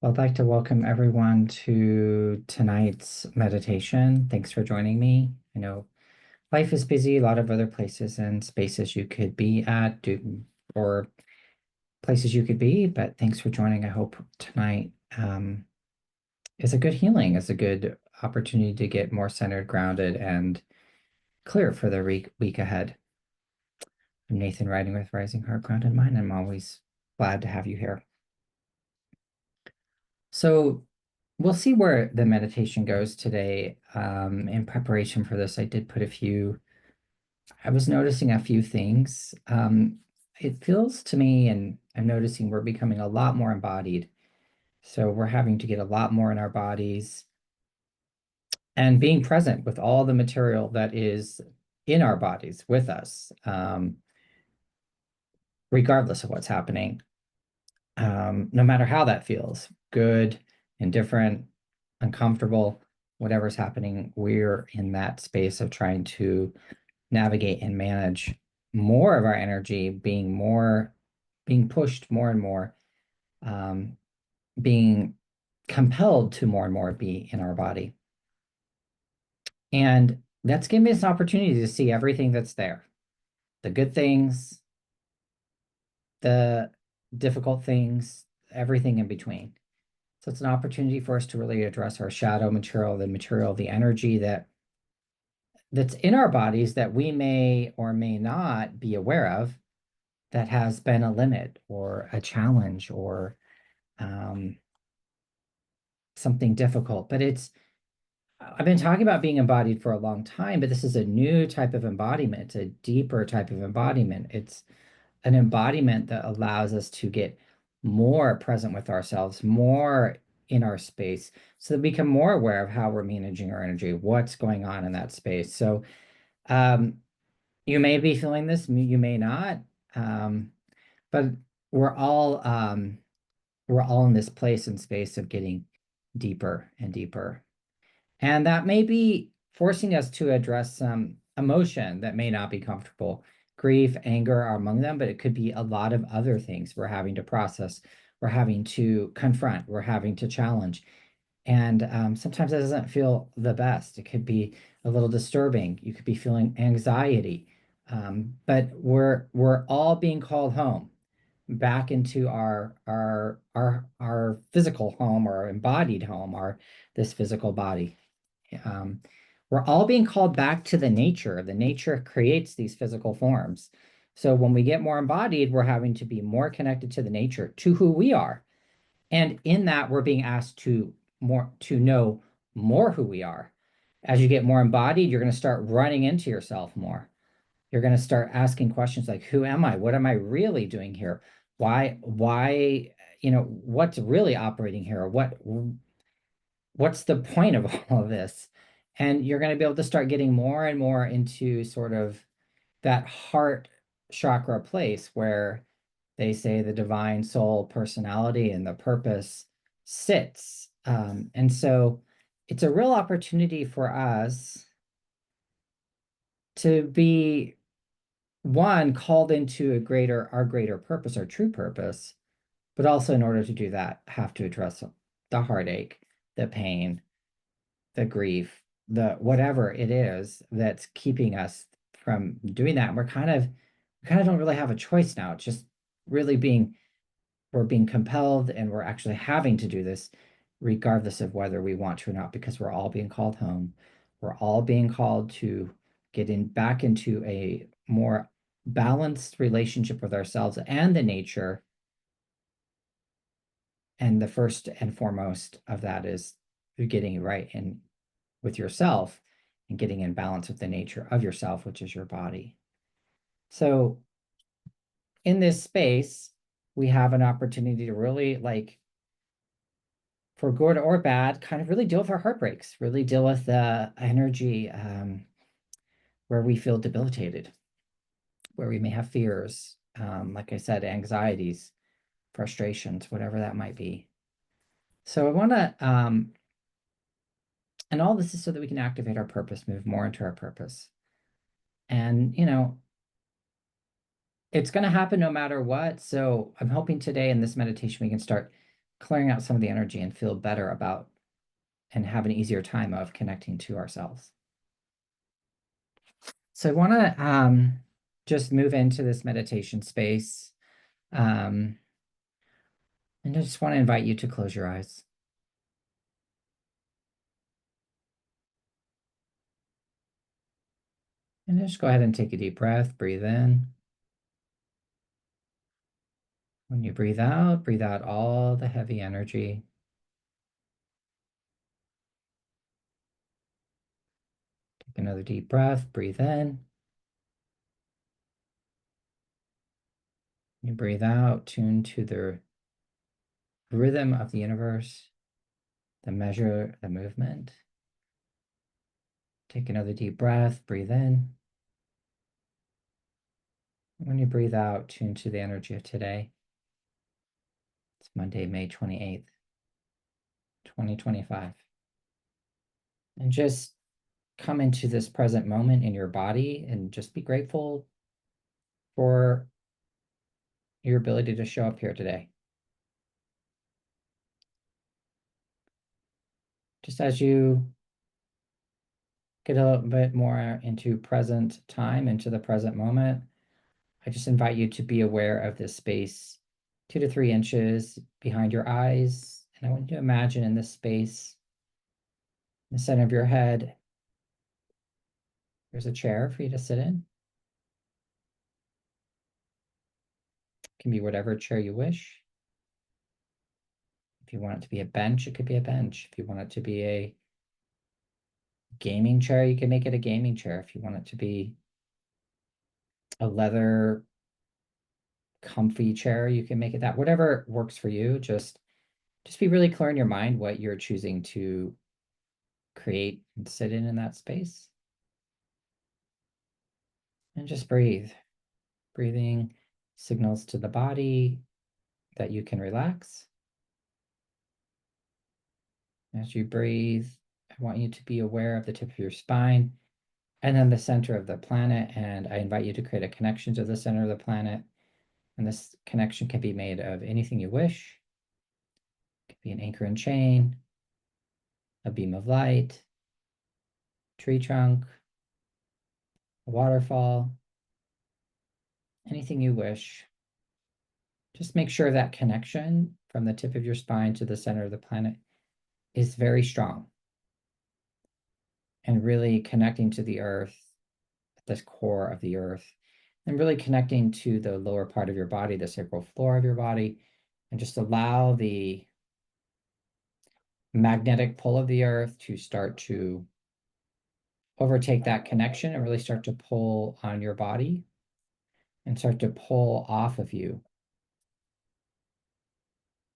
Well, I'd like to welcome everyone to tonight's meditation. Thanks for joining me. I know life is busy, a lot of other places and spaces you could be at, or places you could be, but thanks for joining. I hope tonight is a good healing, is a good opportunity to get more centered, grounded, and clear for the week ahead. I'm Nathan, writing with Rising Heart, Grounded Mind. I'm always glad to have you here. So we'll see where the meditation goes today. In preparation for this, I was noticing a few things. It feels to me, and I'm noticing we're becoming a lot more embodied. So we're having to get a lot more in our bodies and being present with all the material that is in our bodies with us, regardless of what's happening. No matter how that feels, good, indifferent, uncomfortable, whatever's happening, we're in that space of trying to navigate and manage more of our energy, being pushed more and more, um, being compelled to more and more be in our body. And that's giving us an opportunity to see everything that's there, the good things, the difficult things, everything in between. So it's an opportunity for us to really address our shadow material, the energy that's in our bodies that we may or may not be aware of, that has been a limit or a challenge or um, something difficult. I've been talking about being embodied for a long time, but this is a new type of embodiment, a deeper type of embodiment. It's an embodiment that allows us to get more present with ourselves, more in our space, so that we become more aware of how we're managing our energy, what's going on in that space. So um, you may be feeling this, you may not, but we're all we're all in this place and space of getting deeper and deeper. And that may be forcing us to address some emotion that may not be comfortable. Grief, anger are among them, but it could be a lot of other things we're having to process, we're having to confront, we're having to challenge. And sometimes it doesn't feel the best. It could be a little disturbing. You could be feeling anxiety. But we're all being called home, back into our physical home, or our embodied home, our this physical body. Um, we're all being called back to the nature. The nature creates these physical forms. So when we get more embodied, we're having to be more connected to the nature, to who we are. And in that, we're being asked to know more who we are. As you get more embodied, you're going to start running into yourself more. You're going to start asking questions like, who am I? What am I really doing here? Why, what's really operating here? What's the point of all of this? And you're going to be able to start getting more and more into sort of that heart chakra place where they say the divine soul personality and the purpose sits. And so it's a real opportunity for us to be one, called into our greater purpose, our true purpose, but also in order to do that, have to address the heartache, the pain, the grief, the whatever it is that's keeping us from doing that. We kind of don't really have a choice now. It's just really we're being compelled, and we're actually having to do this regardless of whether we want to or not, because we're all being called home. We're all being called to get back into a more balanced relationship with ourselves and the nature. And the first and foremost of that is getting right in with yourself and getting in balance with the nature of yourself, which is your body. So in this space, we have an opportunity to really, like, for good or bad, kind of really deal with our heartbreaks, really deal with the energy where we feel debilitated, where we may have fears, like I said, anxieties, frustrations, whatever that might be. So I want to, and all this is so that we can activate our purpose, move more into our purpose. And, it's going to happen no matter what. So I'm hoping today in this meditation, we can start clearing out some of the energy and feel better about and have an easier time of connecting to ourselves. So I want to just move into this meditation space. And I just want to invite you to close your eyes. And just go ahead and take a deep breath, breathe in. When you breathe out all the heavy energy. Take another deep breath, breathe in. You breathe out, tune to the rhythm of the universe, the measure, the movement. Take another deep breath, breathe in. When you breathe out, tune to the energy of today. It's Monday, May 28th, 2025. And just come into this present moment in your body and just be grateful for your ability to show up here today. Just as you get a little bit more into present time, into the present moment, I just invite you to be aware of this space 2 to 3 inches behind your eyes. And I want you to imagine in this space, in the center of your head, there's a chair for you to sit in. It can be whatever chair you wish. If you want it to be a bench, it could be a bench. If you want it to be a gaming chair, you can make it a gaming chair. If you want it to be a leather comfy chair, you can make it that. Whatever works for you, just be really clear in your mind what you're choosing to create and sit in that space. And just breathe. Breathing signals to the body that you can relax. As you breathe, I want you to be aware of the tip of your spine and then the center of the planet. And I invite you to create a connection to the center of the planet. And this connection can be made of anything you wish. It could be an anchor and chain, a beam of light, tree trunk, a waterfall, anything you wish. Just make sure that connection from the tip of your spine to the center of the planet is very strong and really connecting to the earth, the core of the earth, and really connecting to the lower part of your body, the sacral floor of your body, and just allow the magnetic pull of the earth to start to overtake that connection and really start to pull on your body and start to pull off of you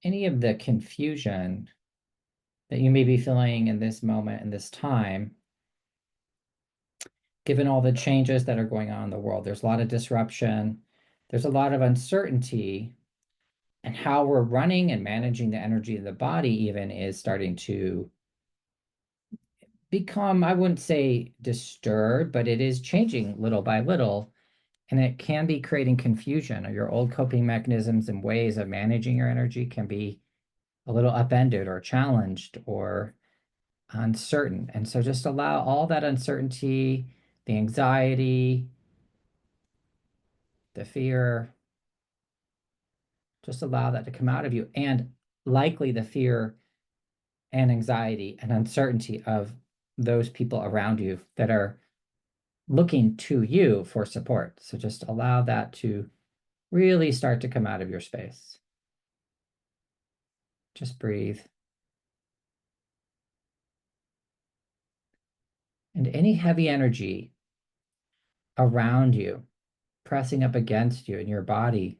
any of the confusion that you may be feeling in this moment, in this time, given all the changes that are going on in the world. There's a lot of disruption. There's a lot of uncertainty, and how we're running and managing the energy of the body even is starting to become, I wouldn't say disturbed, but it is changing little by little, and it can be creating confusion. Or your old coping mechanisms and ways of managing your energy can be a little upended or challenged or uncertain. And so just allow all that uncertainty, the anxiety, the fear, just allow that to come out of you. And likely the fear and anxiety and uncertainty of those people around you that are looking to you for support. So just allow that to really start to come out of your space. Just breathe. And any heavy energy around you, pressing up against you in your body,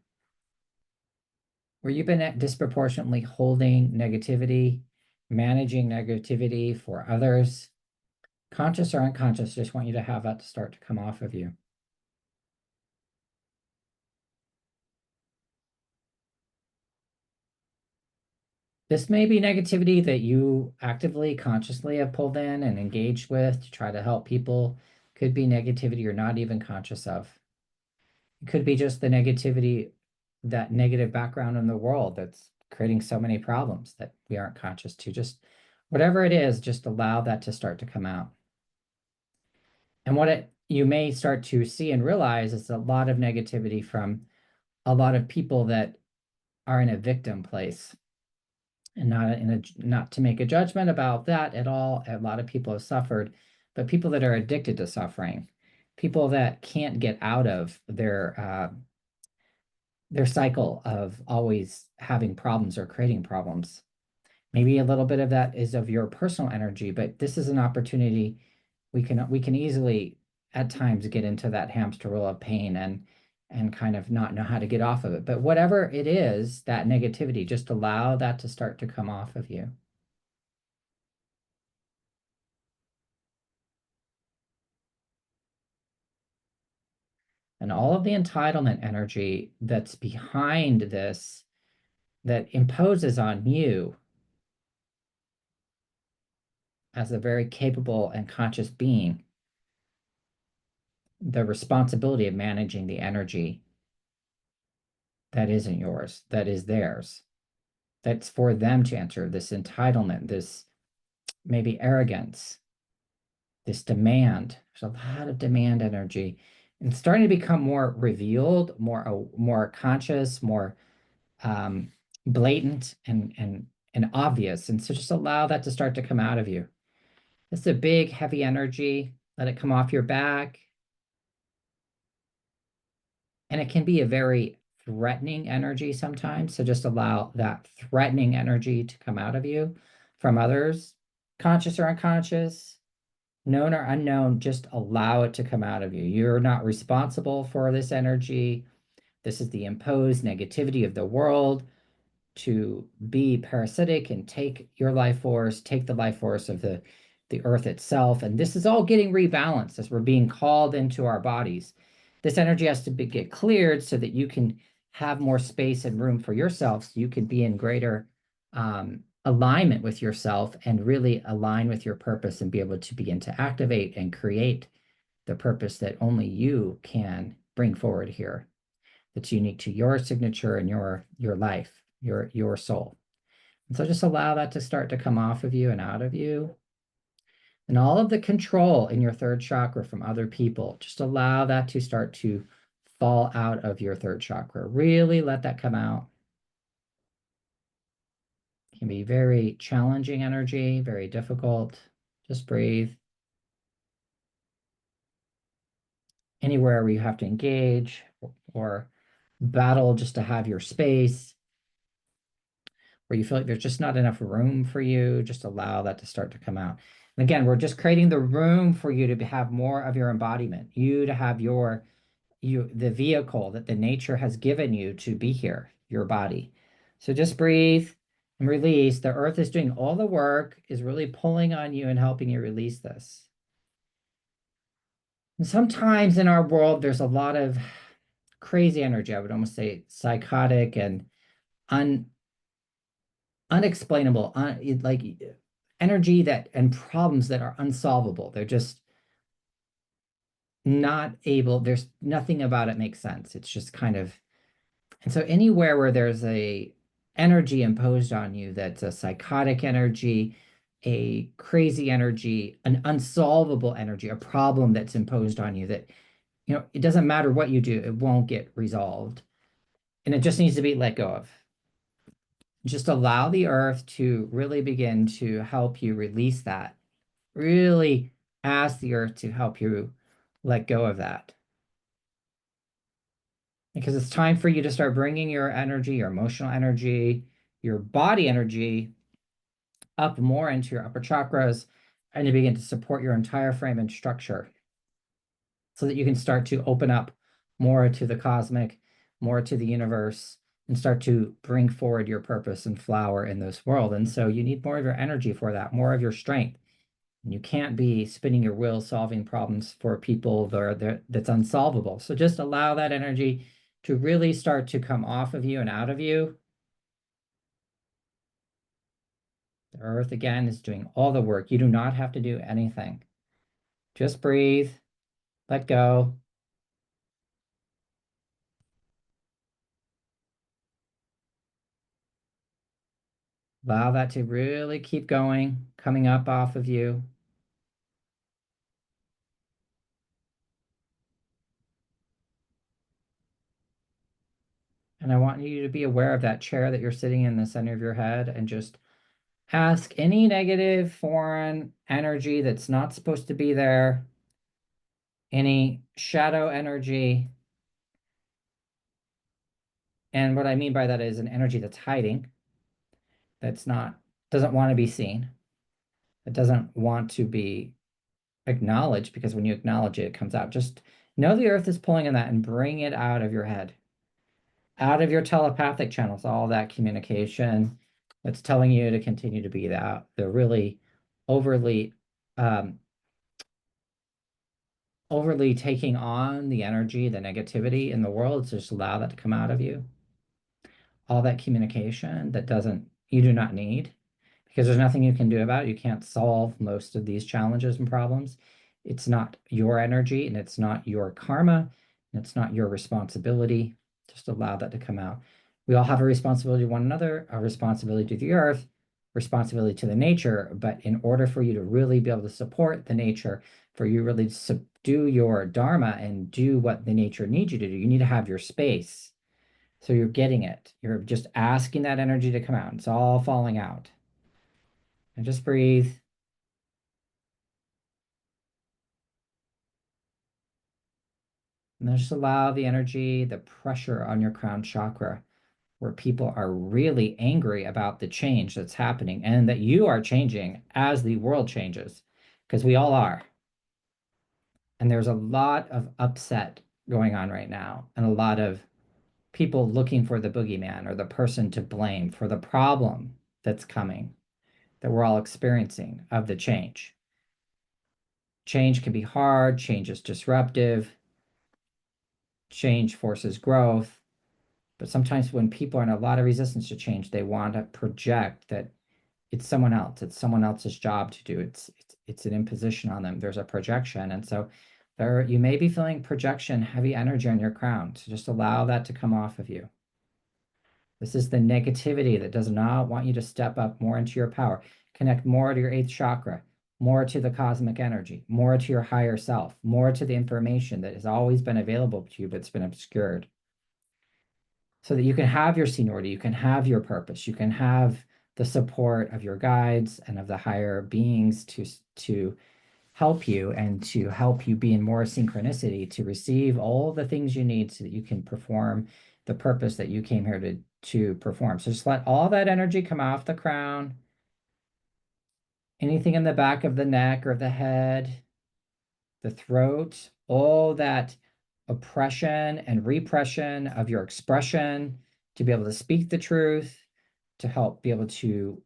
where you've been disproportionately holding negativity, managing negativity for others, conscious or unconscious, just want you to have that to start to come off of you. This may be negativity that you actively, consciously have pulled in and engaged with to try to help people. Could be negativity you're not even conscious of. It could be just the negativity, that negative background in the world that's creating so many problems that we aren't conscious to. Just whatever it is, just allow that to start to come out. And what it you may start to see and realize is a lot of negativity from a lot of people that are in a victim place, and not to make a judgment about that at all. A lot of people have suffered, but people that are addicted to suffering, people that can't get out of their cycle of always having problems or creating problems. Maybe a little bit of that is of your personal energy, but this is an opportunity. We can easily at times get into that hamster wheel of pain and kind of not know how to get off of it. But whatever it is, that negativity, just allow that to start to come off of you. And all of the entitlement energy that's behind this, that imposes on you as a very capable and conscious being, the responsibility of managing the energy that isn't yours, that is theirs. That's for them to answer. This entitlement, this maybe arrogance, this demand. There's a lot of demand energy. And it's starting to become more revealed, more conscious, more blatant and obvious. And so just allow that to start to come out of you. It's a big, heavy energy. Let it come off your back. And it can be a very threatening energy sometimes. So just allow that threatening energy to come out of you from others, conscious or unconscious, known or unknown. Just allow it to come out of you. You're not responsible for this energy. This is the imposed negativity of the world to be parasitic and take your life force, take the life force of the earth itself. And this is all getting rebalanced as we're being called into our bodies. This energy has to get cleared so that you can have more space and room for yourself, so you can be in greater alignment with yourself and really align with your purpose and be able to begin to activate and create the purpose that only you can bring forward here, that's unique to your signature and your life, your soul. And so just allow that to start to come off of you and out of you. And all of the control in your third chakra from other people, just allow that to start to fall out of your third chakra. Really let that come out. It can be very challenging energy, very difficult. Just breathe. Anywhere where you have to engage or battle just to have your space, where you feel like there's just not enough room for you, just allow that to start to come out. And again, we're just creating the room for you to have more of your embodiment, you to have the vehicle that the nature has given you to be here, your body. So just breathe and release. The earth is doing all the work, is really pulling on you and helping you release this. And sometimes in our world, there's a lot of crazy energy. I would almost say psychotic and un unexplainable, like energy that and problems that are unsolvable. They're just not able, there's nothing about it makes sense. It's just kind of, and so anywhere where there's a energy imposed on you that's a psychotic energy, a crazy energy, an unsolvable energy, a problem that's imposed on you that, it doesn't matter what you do, it won't get resolved. And it just needs to be let go of. Just allow the earth to really begin to help you release that. Really ask the earth to help you let go of that. Because it's time for you to start bringing your energy, your emotional energy, your body energy up more into your upper chakras and to begin to support your entire frame and structure so that you can start to open up more to the cosmic, more to the universe, and start to bring forward your purpose and flower in this world. And so you need more of your energy for that, more of your strength. And you can't be spinning your wheels solving problems for people that's unsolvable. So just allow that energy to really start to come off of you and out of you. The earth, again, is doing all the work. You do not have to do anything. Just breathe, let go. Allow that to really keep going, coming up off of you. And I want you to be aware of that chair that you're sitting in the center of your head and just ask any negative foreign energy that's not supposed to be there, any shadow energy. And what I mean by that is an energy that's hiding, that's not, doesn't want to be seen, that doesn't want to be acknowledged, because when you acknowledge it, it comes out. Just know the earth is pulling in that and bring it out of your head, out of your telepathic channels, all that communication that's telling you to continue to be that, the really overly um, overly taking on the energy, the negativity in the world. So just allow that to come out of you. All that communication that doesn't, you do not need, because there's nothing you can do about it. You can't solve most of these challenges and problems. It's not your energy and it's not your karma and it's not your responsibility. Just allow that to come out. We all have a responsibility to one another, a responsibility to the earth, responsibility to the nature. But in order for you to really be able to support the nature, for you really to subdue your dharma and do what the nature needs you to do, you need to have your space. So you're getting it. You're just asking that energy to come out. It's all falling out. And just breathe. And then just allow the energy, the pressure on your crown chakra, where people are really angry about the change that's happening and that you are changing as the world changes, because we all are. And there's a lot of upset going on right now, and a lot of people looking for the boogeyman or the person to blame for the problem that's coming, that we're all experiencing of the change. Change can be hard, change is disruptive, change forces growth. But sometimes when people are in a lot of resistance to change, they want to project that it's someone else. It's someone else's job to do. It's an imposition on them. There's a projection. And so there you may be feeling projection, heavy energy on your crown. So just allow that to come off of you. This is the negativity that does not want you to step up more into your power, connect more to your eighth chakra, more to the cosmic energy, more to your higher self, more to the information that has always been available to you, but it's been obscured. So that you can have your seniority, you can have your purpose, you can have the support of your guides and of the higher beings to help you and to help you be in more synchronicity to receive all the things you need so that you can perform the purpose that you came here to perform. So just let all that energy come off the crown, anything in the back of the neck or the head, the throat, all that oppression and repression of your expression, to be able to speak the truth, to help be able to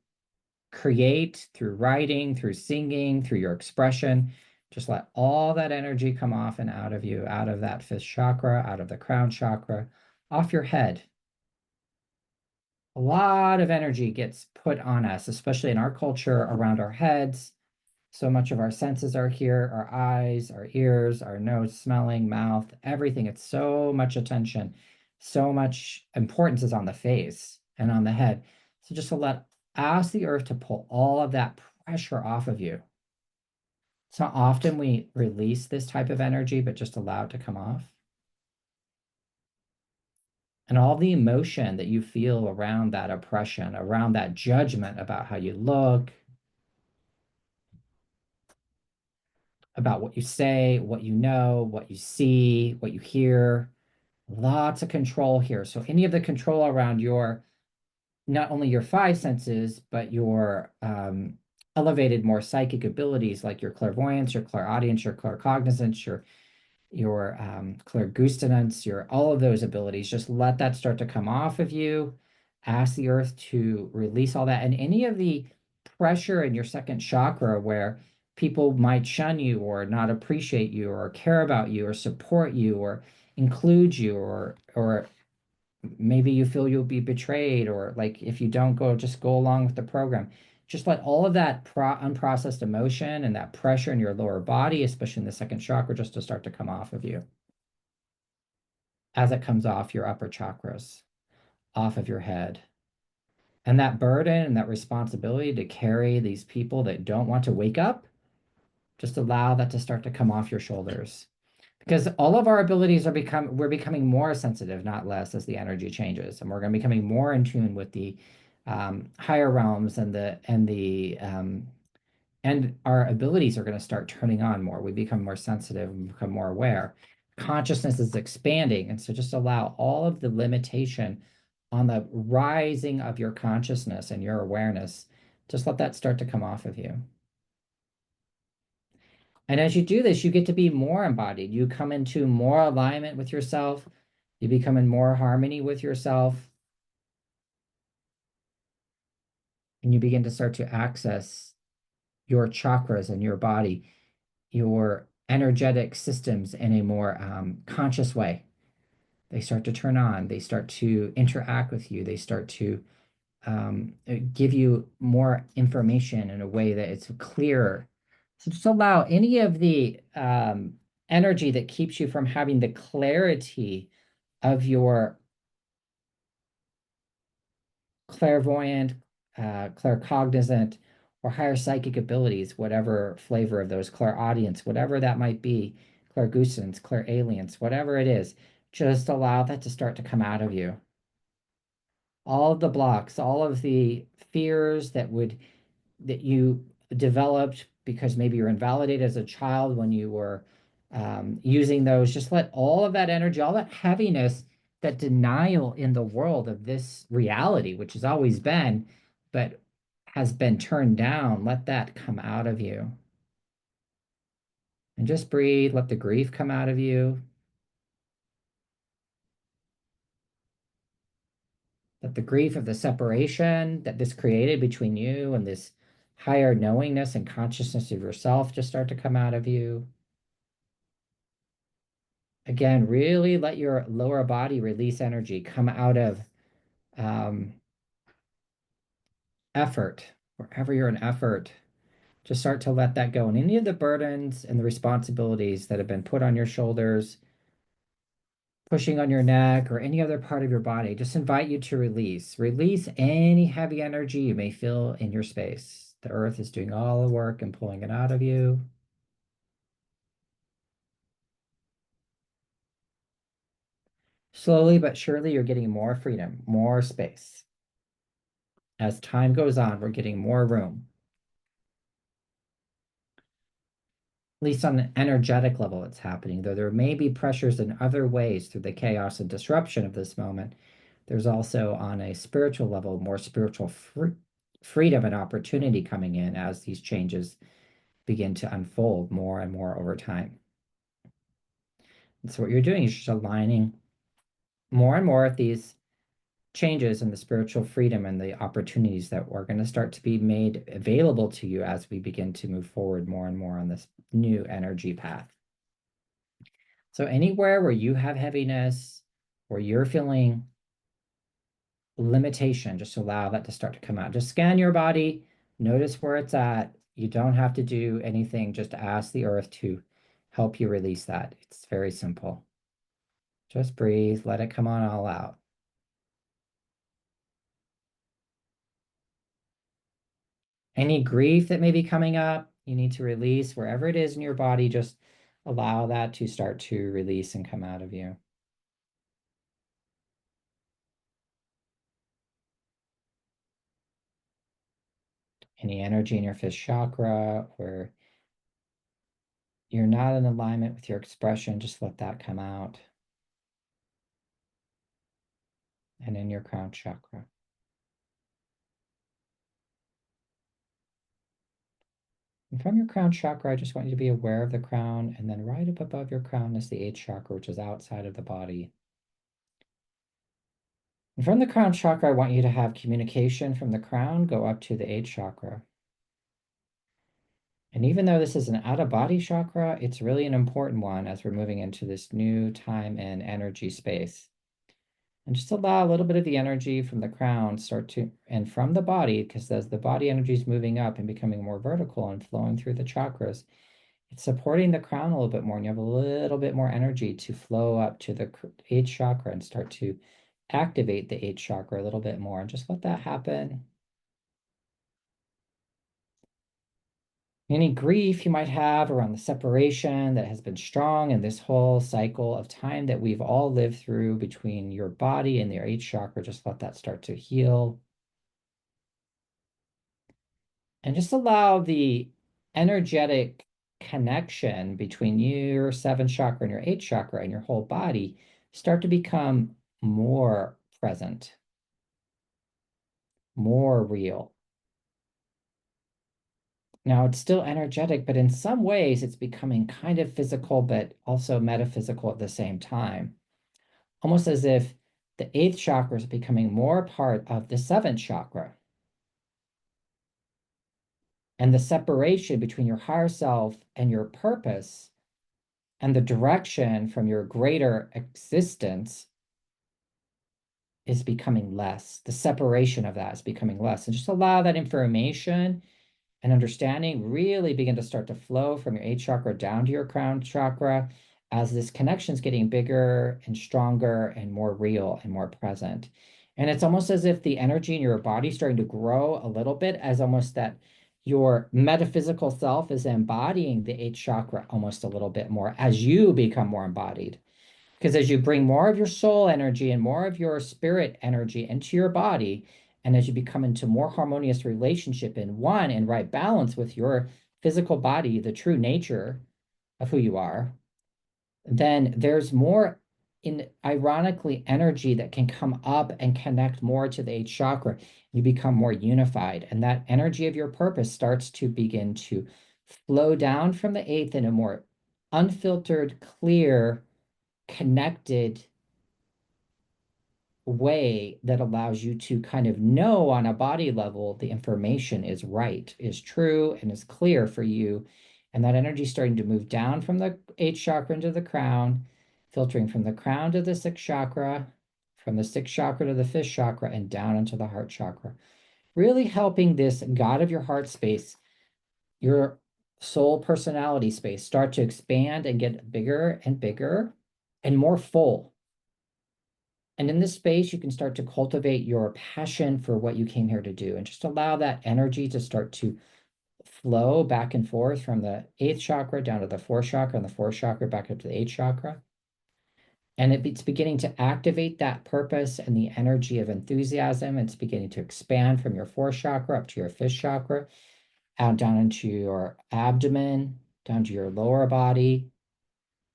create through writing, through singing, through your expression. Just let all that energy come off and out of you, out of that fifth chakra, out of the crown chakra, off your head. A lot of energy gets put on us, especially in our culture, around our heads. So much of our senses are here, our eyes, our ears, our nose, smelling, mouth, everything. It's so much attention, so much importance is on the face and on the head. So just to ask the earth to pull all of that pressure off of you. It's not often we release this type of energy, but just allow it to come off. And all the emotion that you feel around that oppression, around that judgment about how you look, about what you say, what you know, what you see, what you hear. Lots of control here. So any of the control around your, not only your five senses, but your elevated, more psychic abilities like your clairvoyance, your clairaudience, your claircognizance, your clairgustance, your all of those abilities. Just let that start to come off of you. Ask the earth to release all that. And any of the pressure in your second chakra where people might shun you or not appreciate you or care about you or support you or include you or maybe you feel you'll be betrayed or like if you don't go, just go along with the program. Just let all of that unprocessed emotion and that pressure in your lower body, especially in the second chakra, just to start to come off of you as it comes off your upper chakras, off of your head. And that burden and that responsibility to carry these people that don't want to wake up, just allow that to start to come off your shoulders. Because all of our abilities we're becoming more sensitive, not less, as the energy changes. And we're going to be becoming more in tune with the higher realms and our abilities are going to start turning on more. We become more sensitive and become more aware. Consciousness is expanding. And so just allow all of the limitation on the rising of your consciousness and your awareness, just let that start to come off of you. And as you do this, you get to be more embodied. You come into more alignment with yourself. You become in more harmony with yourself. And you begin to start to access your chakras in your body, your energetic systems in a more conscious way. They start to turn on. They start to interact with you. They start to give you more information in a way that it's clearer. So just allow any of the energy that keeps you from having the clarity of your clairvoyant, claircognizant, or higher psychic abilities, whatever flavor of those, clairaudience, whatever that might be, clairgusance, clairalience, whatever it is, just allow that to start to come out of you. All of the blocks, all of the fears that you developed because maybe you're invalidated as a child when you were using those, just let all of that energy, all that heaviness, that denial in the world of this reality, which has always been, but has been turned down, let that come out of you. And just breathe, let the grief come out of you. Let the grief of the separation that this created between you and this higher knowingness and consciousness of yourself just start to come out of you. Again, really let your lower body release energy, come out of effort, wherever you're in effort, just start to let that go. And any of the burdens and the responsibilities that have been put on your shoulders, pushing on your neck, or any other part of your body, just invite you to release. Release any heavy energy you may feel in your space. The earth is doing all the work and pulling it out of you. Slowly but surely, you're getting more freedom, more space. As time goes on, we're getting more room. At least on an energetic level, it's happening, though there may be pressures in other ways through the chaos and disruption of this moment. There's also, on a spiritual level, more spiritual freedom and opportunity coming in as these changes begin to unfold more and more over time. And so what you're doing is just aligning more and more of these changes in the spiritual freedom and the opportunities that are going to start to be made available to you as we begin to move forward more and more on this new energy path. So anywhere where you have heaviness, where you're feeling limitation, just allow that to start to come out. Just scan your body, notice where it's at. You don't have to do anything, just ask the earth to help you release that. It's very simple. Just breathe, let it come on all out. Any grief that may be coming up, you need to release wherever it is in your body, just allow that to start to release and come out of you. Any energy in your fifth chakra where you're not in alignment with your expression, just let that come out. And in your crown chakra. And from your crown chakra, I just want you to be aware of the crown, and then right up above your crown is the eighth chakra, which is outside of the body. And from the crown chakra, I want you to have communication from the crown go up to the eighth chakra. And even though this is an out-of-body chakra, it's really an important one as we're moving into this new time and energy space. And just allow a little bit of the energy from the crown and from the body, because as the body energy is moving up and becoming more vertical and flowing through the chakras, it's supporting the crown a little bit more, and you have a little bit more energy to flow up to the eighth chakra and start to activate the eighth chakra a little bit more and just let that happen. Any grief you might have around the separation that has been strong in this whole cycle of time that we've all lived through between your body and your eighth chakra, just let that start to heal. And just allow the energetic connection between your seventh chakra and your eighth chakra and your whole body start to become more present, more real. Now it's still energetic, but in some ways it's becoming kind of physical, but also metaphysical at the same time. Almost as if the eighth chakra is becoming more part of the seventh chakra. And the separation between your higher self and your purpose and the direction from your greater existence is becoming less. The separation of that is becoming less. And just allow that information and understanding really begin to start to flow from your eighth chakra down to your crown chakra as this connection is getting bigger and stronger and more real and more present. And it's almost as if the energy in your body is starting to grow a little bit, as almost that your metaphysical self is embodying the eighth chakra almost a little bit more as you become more embodied. Because as you bring more of your soul energy and more of your spirit energy into your body, and as you become into more harmonious relationship in one and right balance with your physical body, the true nature of who you are, then there's more in ironically energy that can come up and connect more to the eighth chakra. You become more unified, and that energy of your purpose starts to begin to flow down from the eighth in a more unfiltered, clear, connected way that allows you to kind of know on a body level the information is right, is true, and is clear for you. And that energy is starting to move down from the eighth chakra into the crown, filtering from the crown to the sixth chakra, from the sixth chakra to the fifth chakra, and down into the heart chakra. Really helping this God of your heart space, your soul personality space, start to expand and get bigger and bigger and more full. And in this space, you can start to cultivate your passion for what you came here to do and just allow that energy to start to flow back and forth from the eighth chakra down to the fourth chakra and the fourth chakra back up to the eighth chakra. And it's beginning to activate that purpose and the energy of enthusiasm. It's beginning to expand from your fourth chakra up to your fifth chakra, out down into your abdomen, down to your lower body,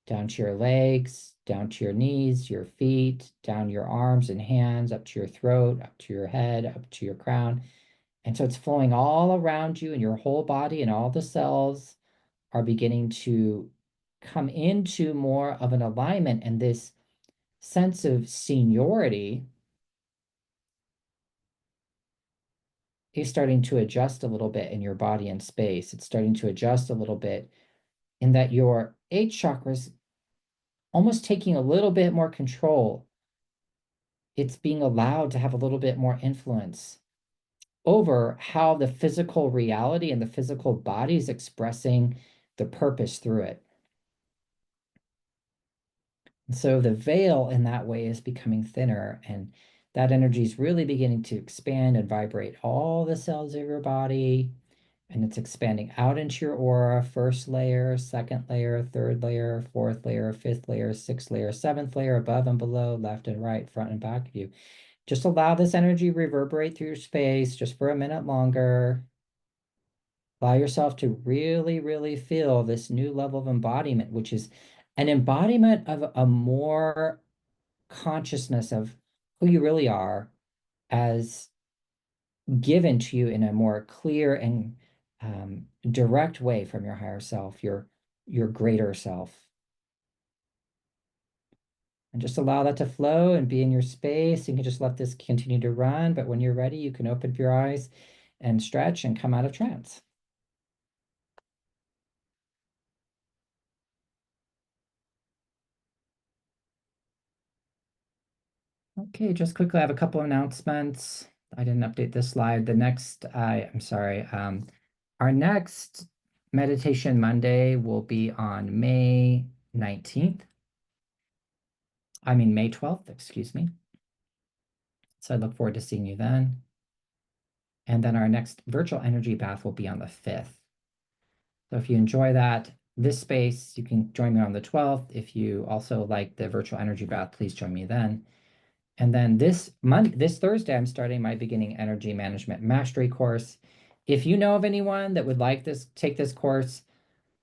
down to your legs, down to your knees, your feet, down your arms and hands, up to your throat, up to your head, up to your crown. And so it's flowing all around you and your whole body, and all the cells are beginning to come into more of an alignment, and this sense of seniority is starting to adjust a little bit in your body and space. It's starting to adjust a little bit in that your eighth chakra is almost taking a little bit more control. It's being allowed to have a little bit more influence over how the physical reality and the physical body is expressing the purpose through it. And so the veil in that way is becoming thinner, and that energy is really beginning to expand and vibrate all the cells of your body. And it's expanding out into your aura, first layer, second layer, third layer, fourth layer, fifth layer, sixth layer, seventh layer, above and below, left and right, front and back of you. Just allow this energy reverberate through your space just for a minute longer. Allow yourself to really, really feel this new level of embodiment, which is an embodiment of a more consciousness of who you really are as given to you in a more clear and direct way from your higher self, your greater self. And just allow that to flow and be in your space. You can just let this continue to run, but when you're ready, you can open up your eyes and stretch and come out of trance. Okay, just quickly, I have a couple of announcements. I didn't update this slide. I'm sorry, our next Meditation Monday will be on May 19th. I mean, May 12th, excuse me. So I look forward to seeing you then. And then our next virtual energy bath will be on the 5th. So if you enjoy that, this space, you can join me on the 12th. If you also like the virtual energy bath, please join me then. And then this Thursday, I'm starting my beginning energy management mastery course. If you know of anyone that would like this, take this course,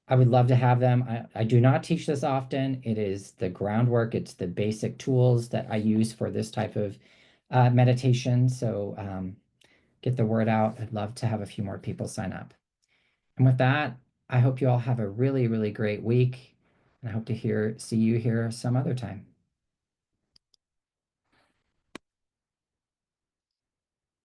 I would love to have them. I do not teach this often. It is the groundwork, it's the basic tools that I use for this type of meditation. So get the word out. I'd love to have a few more people sign up. And with that, I hope you all have a really, really great week. And I hope to see you here some other time.